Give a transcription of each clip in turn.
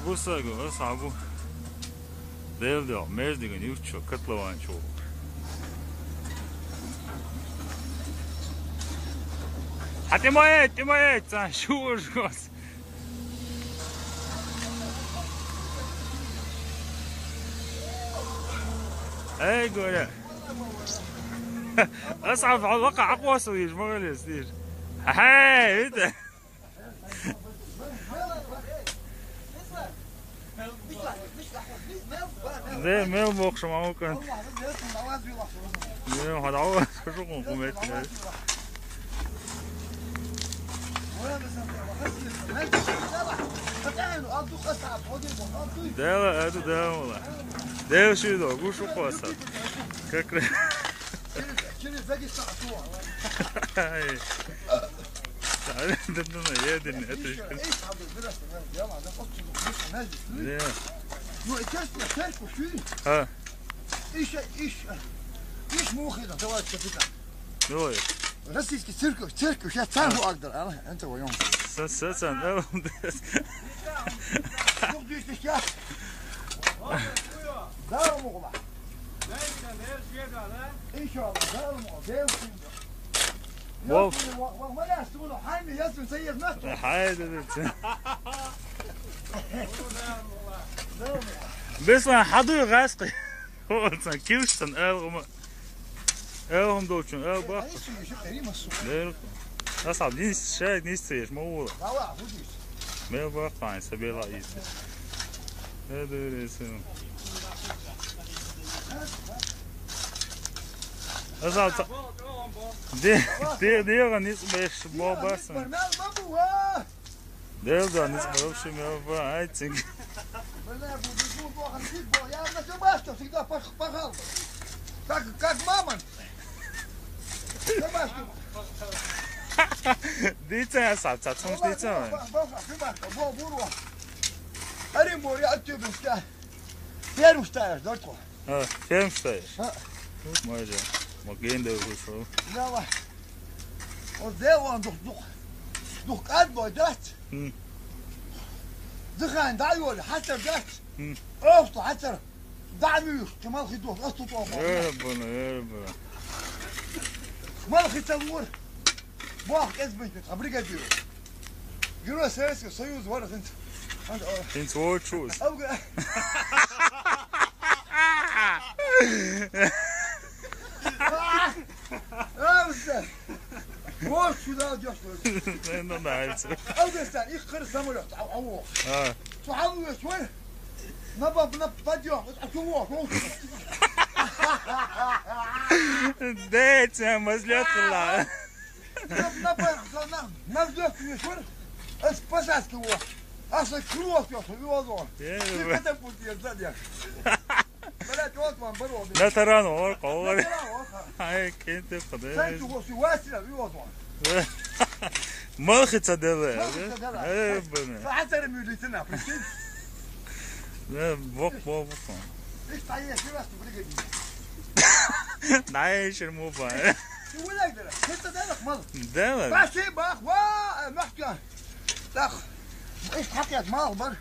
Bussago, sabu. Devdeo, mezdigan jučo, katlovanču. A ti moje, can šužgos. Ey gore. أصعب على الواقع أقوى صويش ما قال يصير. هاي إنت. ده ما بوقش معه كان. ده هذا هو شو قومت. ده ده والله. ده شو ده قول شو قاسم. ككر. شنو فاقي صعصوع هاي تعال دنا يا دني ايش هذا الدرس يلا ده قص نازل ليه مو اكلت تاكل شو ها ايش مو خير توات كفيتا نوي رسيك سيركو شو تعرفوا اقدر انا انت ويوم سسن او شوف ديش تشكا دار مغلق ان شاء الله دار مغلق واو ما لا استولوا حامي ياسم سيد نفسه حاجه بس انا حضر غاسقي هو كيوشتن هم دوتشن بقى اصعب دي شايك نيستيش موضوع ما بقى عن سبيل رئيس هذا الاسم أصعب دي غنيس باش باباس ده غنيس باش ما بقى عايزين يا ما تباشر всегда пахал как мама ديتا أصعب تاتون ديتا أريم بوري أكتب مستاهل فين مستاهل دكتور فين مستاهل ما جا ما جين ده وشو لا وده دوك أدبو دات دخان دايول حتى دات أوفتو حتى دعميوش كمال خدوه أستو طوفا يا ربنا يا ربنا مال خدور واحد اسمه أمريكا ديو يورو سياسي سيوز ورث انت وور تشوز وور شو ذا جوش انا نايس أوغستان يخر سمولت أو شو حاول شوي نبض بديو شو ديت مزلت الله نبض شوي اس بساس كوا اصلا كروت يا اخي وضعه كيف تبغى تزيد بلا توقف برو لا ترى نور قول هاي كنت قدام سايتو هو واسع وضعه ما خدت هذا ايه فحتى رميوليتنا لا بوق ايش طايح في راسك نعيش الموبايل شو ولا اقدر انت دالك مال دالك ماشي باخ وا محكي داخ ايش حكيت مال بر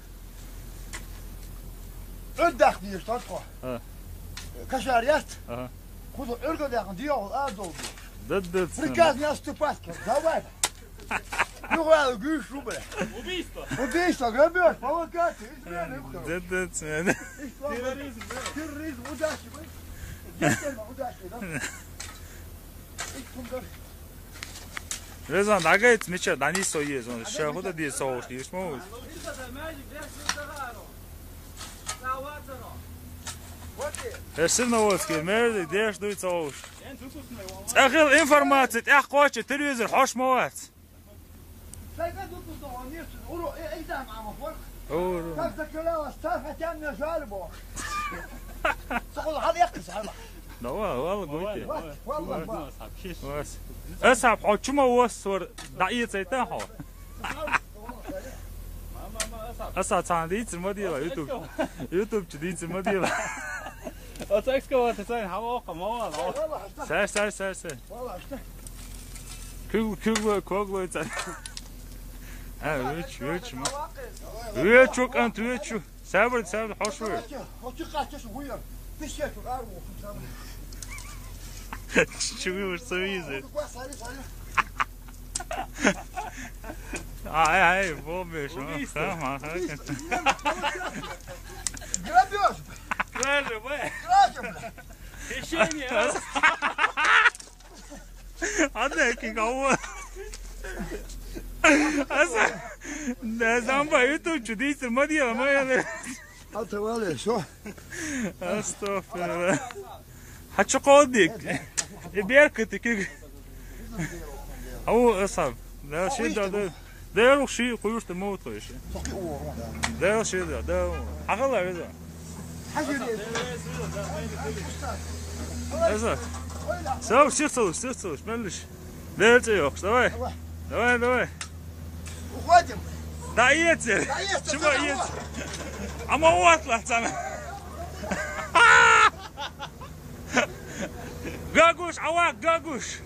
الداخ دي اشتاقه كشاريات خذوا ارقد يا ديو ادو ضد فريكاز ناس تباسك زواج يغال جيش روبه وبيستا غبيش فوقات ضد تيريز وداشي رضا ناگایت میشه دانی سویه زون شهود دی سوش دیش موز هرسن نوز کی مرد دیش دوی سوش اخیل انفورماتیت اخ قوچ تلویزیون خوش موات كيف تكلم استاذ كان جالبه تقول هذا يقص هذا لا والله قلت والله بس اسحب حكمه وصور دعيه زيتها اسا تعديت المدير يوتيوب جديد المدير اتاكس كوات ثاني حواقه ما والله سار والله كل ويتشوك أنت ويتشو سابر حشوي شو مش سويزة هاي بوبي شو فاهم Грабеж! Кража, бай! Кража! Хищение, Одеки кого? Да замба ютуб чудится, мадья, моя. А ты вали, что? Астафирулlah. Хочу قودك. يبيركتك. هو أصعب. ده شيء ده روح شيء قيوش تموت ولا شيء. ده شيء ده حقلا كذا. Exact. Zo, stil, smellisch. Дайте yok, давай. Давай. Уходим. Да едьте. Чего едьте? А мы отла сами. Гагуш, авак, гагуш.